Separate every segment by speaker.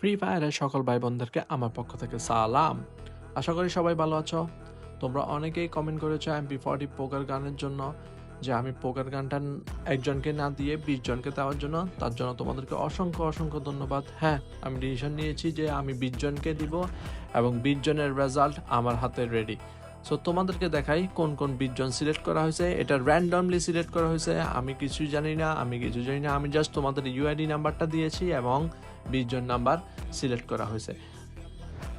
Speaker 1: Free ফায়ারের সকল ভাই বোনদেরকে আমার পক্ষ থেকে সালাম। আশা করি সবাই ভালো আছো। তোমরা অনেকেই কমেন্ট করেছো MP40 পোকার গানের জন্য, যে আমি পোকার গানটা একজনকে না দিয়ে 20 জনকে দেওয়ার জন্য। তার জন্য তোমাদেরকে অসংখ্য অসংখ্য ধন্যবাদ। হ্যাঁ, আমি ডিসিশন নিয়েছি যে আমি 20 জনকে দিব এবং 20 জনের রেজাল্ট আমার হাতে রেডি। সো তোমাদেরকে দেখাই কোন কোন 20 জন সিলেক্ট করা হয়েছে। এটা র্যান্ডমলি সিলেক্ট করা হয়েছে, আমি কিছুই জানি না, আমি জাস্ট তোমাদের ইউআইডি নাম্বারটা দিয়েছি এবং 20 জন নাম্বার সিলেক্ট করা হয়েছে।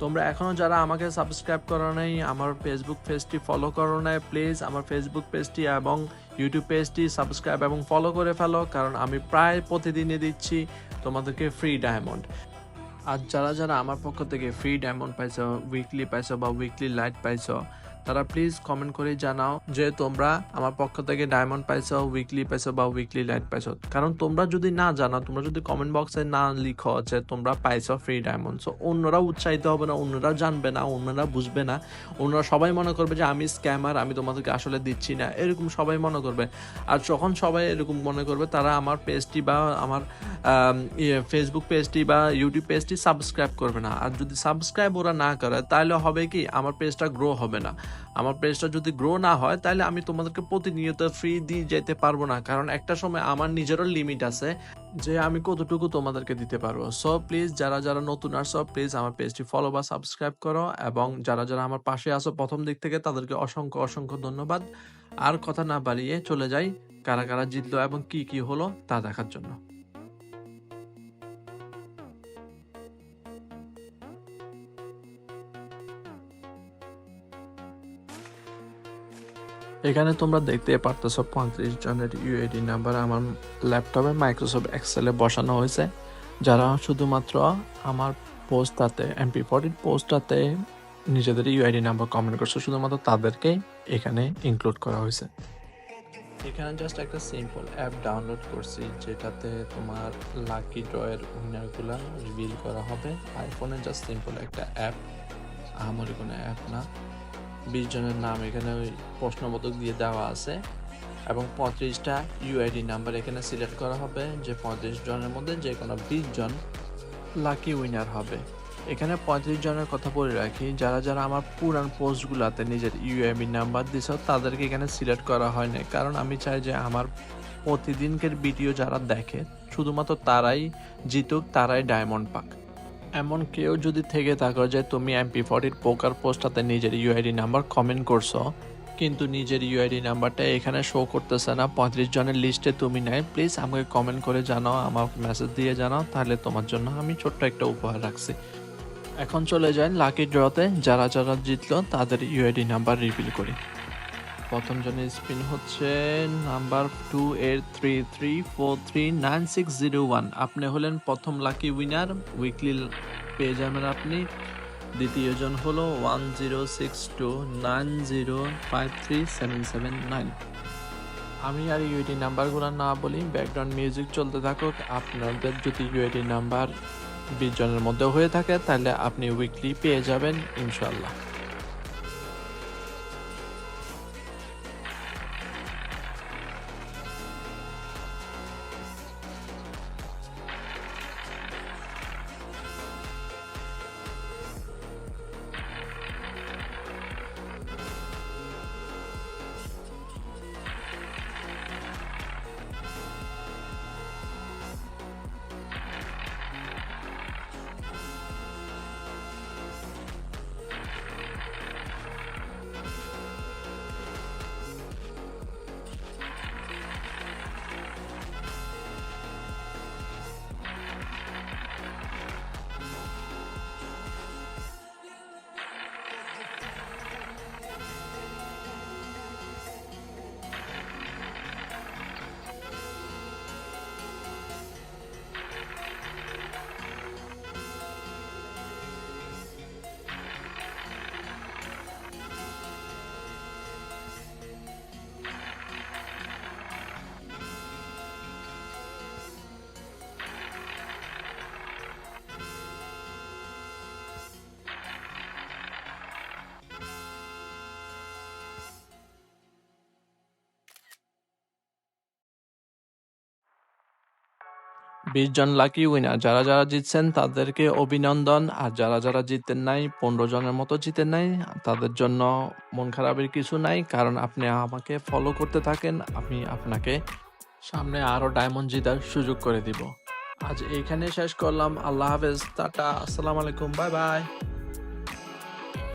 Speaker 1: তোমরা এখনও যারা আমাকে সাবস্ক্রাইব করো নাই, আমার ফেসবুক পেজটি ফলো করো নাই, প্লিজ আমার ফেসবুক পেজটি এবং ইউটিউব পেজটি সাবস্ক্রাইব এবং ফলো করে ফেলো, কারণ আমি প্রায় প্রতিদিনই দিচ্ছি তোমাদেরকে ফ্রি ডায়মন্ড। আর যারা যারা আমার পক্ষ থেকে ফ্রি ডায়মন্ড পাইছো, উইকলি পাইছো বা উইকলি লাইট পাইছো, তারা প্লিজ কমেন্ট করে জানাও যে তোমরা আমার পক্ষ থেকে ডায়মন্ড পাইছো, উইকলি পাইছো বা উইকলি লাইট পাইছো। কারণ তোমরা যদি না জানাও, তোমরা যদি কমেন্ট বক্সে না লিখো যে তোমরা পাইছো ফ্রি ডায়মন্ড, সো অন্যরা উৎসাহিত হবে না, অন্যরা জানবে না, অন্যরা বুঝবে না, অন্যরা সবাই মনে করবে যে আমি স্ক্যামার, আমি তোমাদেরকে আসলে দিচ্ছি না, এরকম সবাই মনে করবে। আর যখন সবাই এরকম মনে করবে, তারা আমার পেজটি বা আমার ফেসবুক পেজটি বা ইউটিউব পেজটি সাবস্ক্রাইব করবে না। আর যদি সাবস্ক্রাইব ওরা না করে, তাহলে হবে কি, আমার পেজটা গ্রো হবে না। আমার পেজটা যদি গ্রো না হয়, তাহলে আমি তোমাদেরকে প্রতিনিয়ত ফ্রি দিয়ে যেতে পারবো না, কারণ একটা সময় আমার নিজেরও লিমিট আছে যে আমি কতটুকু তোমাদেরকে দিতে পারবো। সো প্লিজ যারা যারা নতুন আসো, প্লিজ আমার পেজটি ফলো বা সাবস্ক্রাইব করো, এবং যারা যারা আমার পাশে আসো প্রথম দিক থেকে, তাদেরকে অসংখ্য অসংখ্য ধন্যবাদ। আর কথা না বাড়িয়ে চলে যাই কারা কারা জিতলো এবং কি কি হলো তা দেখার জন্য। এখানে তোমরা দেখতে পারতেছো 35 জনের ইউআইডি নাম্বার আমার ল্যাপটপে মাইক্রোসফট এক্সেলে বসানো হয়েছে। যারা শুধুমাত্র আমার পোস্টটাতে MP40 পোস্টটাতে নিজেদের ইউআইডি নাম্বার কমেন্ট করছে, শুধুমাত্র তাদেরকে এখানে ইনক্লুড করা হয়েছে। এখানে জাস্ট একটা সিম্পল অ্যাপ ডাউনলোড করছি, যেটাতে তোমার লাকি ড্রয়ের উইনারগুলো রিভিল করা হবে। আইফোনে জাস্ট সিম্পল একটা অ্যাপ, আহামরি কোনো অ্যাপ না। 20 জনের নাম এখানে ওই প্রশ্নবোধক দিয়ে দেওয়া আছে এবং 35টা ইউআইডি নাম্বার এখানে সিলেক্ট করা হবে, যে 35 জনের মধ্যে যে কোনো 20 জন লাকি উইনার হবে। এখানে 35 জনের কথা বলে রাখি, যারা যারা আমার পুরান পোস্টগুলোতে নিজের ইউআইডি নাম্বার দিছ, তাদেরকে এখানে সিলেক্ট করা হয় না, কারণ আমি চাই যে আমার প্রতিদিনকের ভিডিও যারা দেখে শুধুমাত্র তারাই জিতুক, তারাই ডায়মন্ড পাক। এমন কেউ যদি থেকে থাকো যে তুমি MP40 পোকার পোস্টটাতে নিজের ইউআইডি নাম্বার কমেন্ট করছো, কিন্তু নিজের ইউআইডি নাম্বারটা এখানে শো করতেছে না, 35 জনের লিস্টে তুমি নাই, প্লিজ আমাকে কমেন্ট করে জানাও, আমাকে মেসেজ দিয়ে জানাও, তাহলে তোমার জন্য আমি ছোট্ট একটা উপহার রাখছি। এখন চলে যান লাকি ড্রতে, যারা যারা জিতলো তাদের ইউআইডি নাম্বার রিভিল করি। প্রথম জনের স্পিন হচ্ছে নাম্বার 2833439601। আপনি হলেন প্রথম লাকি উইনার, উইকলি পেয়ে যাবেন আপনি। দ্বিতীয় জন হলো 106290537779। আমি আর ইউআইডি নাম্বারগুলো না বলি, ব্যাকগ্রাউন্ড মিউজিক চলতে থাকুক। আপনাদের যদি ইউআইডি নাম্বার 20 জনের মধ্যে হয়ে থাকে, তাহলে আপনি উইকলি পেয়ে যাবেন ইনশাল্লাহ। 20 জন লাকি উইনার। যারা যারা জিতছেন তাদেরকে অভিনন্দন। আর যারা যারা জিতেন নাই, 15 জনের মতো জিতেন নাই, তাদের জন্য মন খারাপের কিছু নাই, কারণ আপনি আমাকে ফলো করতে থাকেন, আমি আপনাকে সামনে আরো ডায়মন্ড জেতার সুযোগ করে দিব। আজ এইখানে শেষ করলাম। আল্লাহ হাফেজ, টাটা, আসসালামু আলাইকুম, বাই বাই।